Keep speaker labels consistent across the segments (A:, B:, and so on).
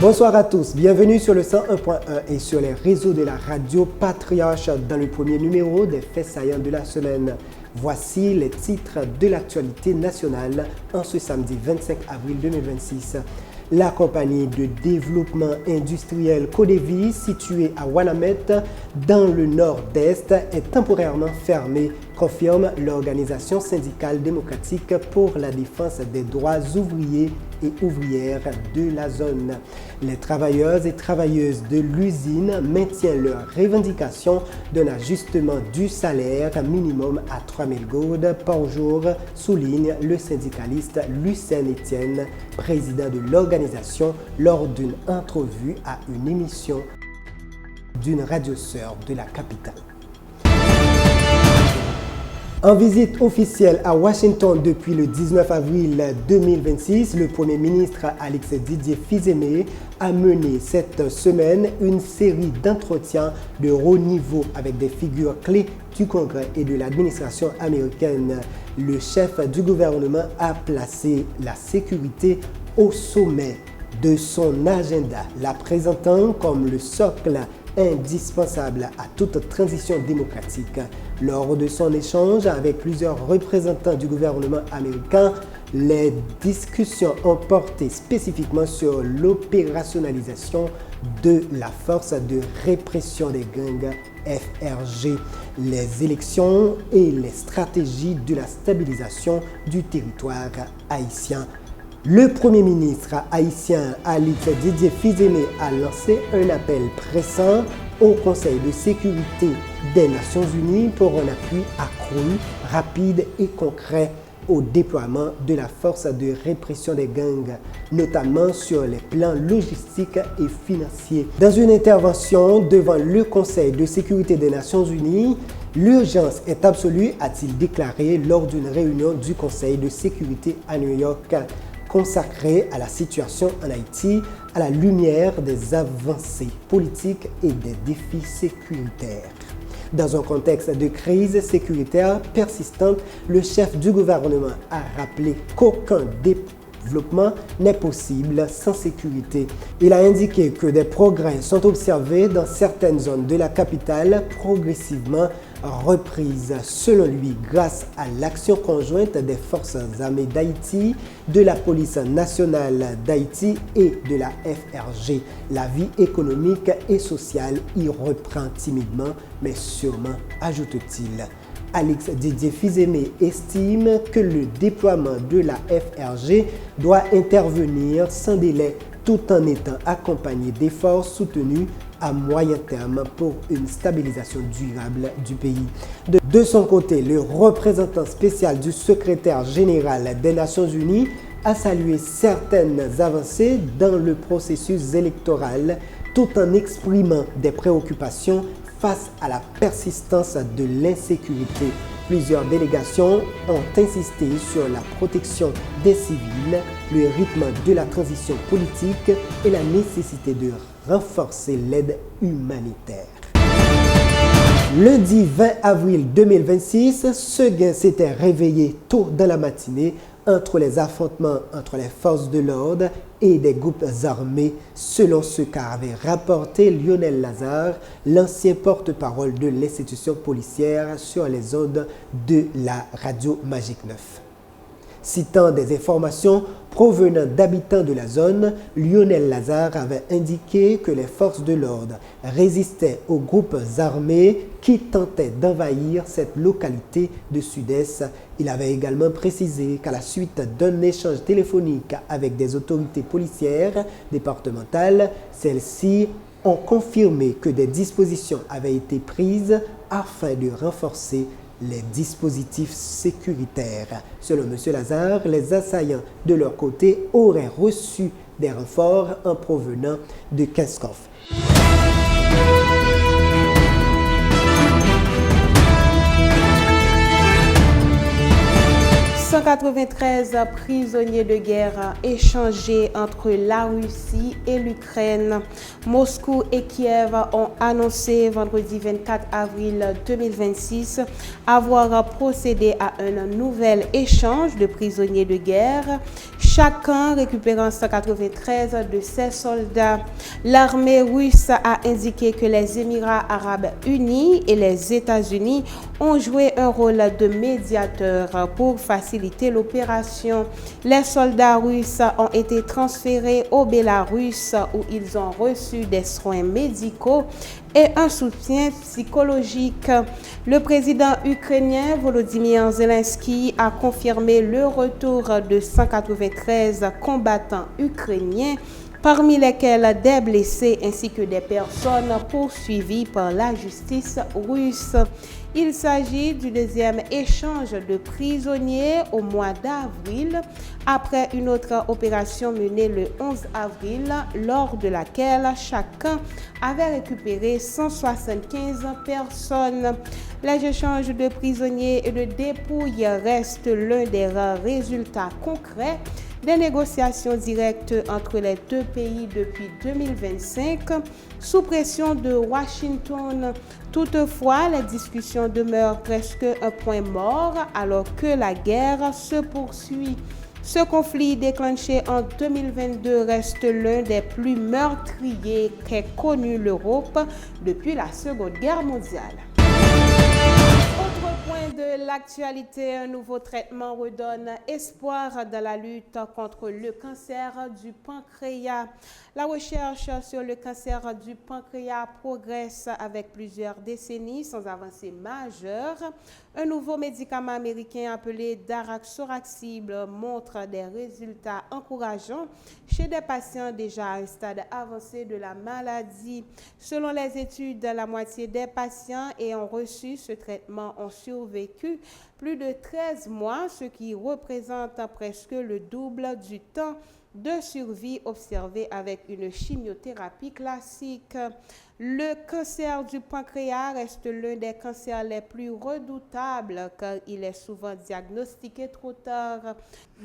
A: Bonsoir à tous, bienvenue sur le 101.1 et sur les réseaux de la radio Patriarche dans le premier numéro des faits saillants de la semaine. Voici les titres de l'actualité nationale en ce samedi 25 avril 2026. La compagnie de développement industriel Codevi, située à Wanamet, dans le nord-est, est temporairement fermée, confirme l'Organisation syndicale démocratique pour la défense des droits ouvriers et ouvrières de la zone. Les travailleurs et travailleuses de l'usine maintiennent leur revendication d'un ajustement du salaire minimum à 3 000 gourdes par jour, souligne le syndicaliste Lucien Etienne, président de l'organisation, lors d'une entrevue à une émission d'une radio-sœur de la capitale. En visite officielle à Washington depuis le 19 avril 2026, le Premier ministre Alex Didier Fils-Aimé a mené cette semaine une série d'entretiens de haut niveau avec des figures clés du Congrès et de l'administration américaine. Le chef du gouvernement a placé la sécurité au sommet de son agenda, la présentant comme le socle indispensable à toute transition démocratique. Lors de son échange avec plusieurs représentants du gouvernement américain, les discussions ont porté spécifiquement sur l'opérationnalisation de la force de répression des gangs FRG, les élections et les stratégies de la stabilisation du territoire haïtien. Le Premier ministre haïtien Alex Didier Fils-Aimé a lancé un appel pressant au Conseil de sécurité des Nations Unies pour un appui accru, rapide et concret au déploiement de la force de répression des gangs, notamment sur les plans logistiques et financiers. Dans une intervention devant le Conseil de sécurité des Nations Unies, l'urgence est absolue, a-t-il déclaré lors d'une réunion du Conseil de sécurité à New York, consacrée à la situation en Haïti à la lumière des avancées politiques et des défis sécuritaires. Dans un contexte de crise sécuritaire persistante, le chef du gouvernement a rappelé qu'aucun développement n'est possible sans sécurité. Il a indiqué que des progrès sont observés dans certaines zones de la capitale, progressivement reprises, selon lui, grâce à l'action conjointe des forces armées d'Haïti, de la police nationale d'Haïti et de la FRG. La vie économique et sociale y reprend timidement, mais sûrement, ajoute-t-il. Alex Didier Fils-Aimé estime que le déploiement de la FRG doit intervenir sans délai, tout en étant accompagné d'efforts soutenus à moyen terme pour une stabilisation durable du pays. De son côté, le représentant spécial du secrétaire général des Nations Unies a salué certaines avancées dans le processus électoral, tout en exprimant des préoccupations face à la persistance de l'insécurité. Plusieurs délégations ont insisté sur la protection des civils, le rythme de la transition politique et la nécessité de renforcer l'aide humanitaire. Lundi 20 avril 2026, Seguin s'était réveillé tôt dans la matinée entre les affrontements entre les forces de l'ordre et des groupes armés, selon ce qu'avait rapporté Lionel Lazare, l'ancien porte-parole de l'institution policière sur les ondes de la radio Magique 9. Citant des informations provenant d'habitants de la zone, Lionel Lazare avait indiqué que les forces de l'ordre résistaient aux groupes armés qui tentaient d'envahir cette localité de sud-est. Il avait également précisé qu'à la suite d'un échange téléphonique avec des autorités policières départementales, celles-ci ont confirmé que des dispositions avaient été prises afin de renforcer les dispositifs sécuritaires. Selon M. Lazare, les assaillants de leur côté auraient reçu des renforts en provenant de Kinskov.
B: 193 prisonniers de guerre échangés entre la Russie et l'Ukraine. Moscou et Kiev ont annoncé vendredi 24 avril 2026 avoir procédé à un nouvel échange de prisonniers de guerre. chacun récupérant 193 de ses soldats. L'armée russe a indiqué que les Émirats arabes unis et les États-Unis ont joué un rôle de médiateur pour faciliter l'opération. Les soldats russes ont été transférés au Bélarus où ils ont reçu des soins médicaux et un soutien psychologique. Le président ukrainien Volodymyr Zelensky a confirmé le retour de 193 combattants ukrainiens, parmi lesquels des blessés ainsi que des personnes poursuivies par la justice russe. Il s'agit du deuxième échange de prisonniers au mois d'avril, après une autre opération menée le 11 avril, lors de laquelle chacun avait récupéré 175 personnes. Les échanges de prisonniers et de dépouilles restent l'un des rares résultats concrets des négociations directes entre les deux pays depuis 2025, sous pression de Washington. Toutefois, les discussions demeurent presque un point mort alors que la guerre se poursuit. Ce conflit déclenché en 2022 reste l'un des plus meurtriers qu'ait connu l'Europe depuis la Seconde Guerre mondiale. Autre point de l'actualité, un nouveau traitement redonne espoir dans la lutte contre le cancer du pancréas. La recherche sur le cancer du pancréas progresse avec plusieurs décennies sans avancée majeure. Un nouveau médicament américain appelé daraxonrasib montre des résultats encourageants chez des patients déjà à un stade avancé de la maladie. Selon les études, la moitié des patients ayant reçu ce traitement ont survécu plus de 13 mois, ce qui représente presque le double du temps de survie observé avec une chimiothérapie classique. Le cancer du pancréas reste l'un des cancers les plus redoutables car il est souvent diagnostiqué trop tard.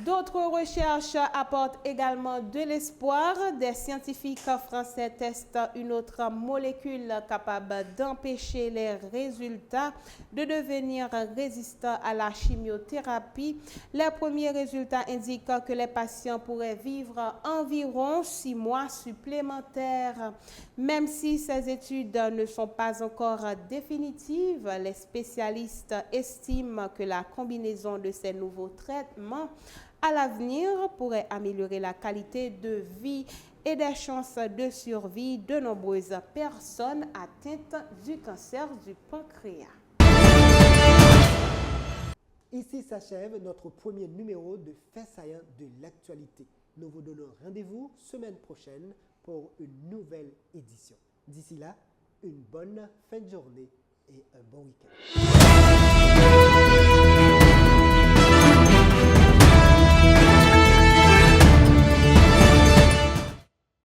B: D'autres recherches apportent également de l'espoir. Des scientifiques français testent une autre molécule capable d'empêcher les résultats de devenir résistants à la chimiothérapie. Les premiers résultats indiquent que les patients pourraient vivre environ 6 mois supplémentaires. Même si ces études ne sont pas encore définitives, les spécialistes estiment que la combinaison de ces nouveaux traitements à l'avenir pourrait améliorer la qualité de vie et des chances de survie de nombreuses personnes atteintes du cancer du pancréas.
A: Ici s'achève notre premier numéro de Faits saillants de l'actualité. Nous vous donnons rendez-vous semaine prochaine pour une nouvelle édition. D'ici là, une bonne fin de journée et un bon week-end.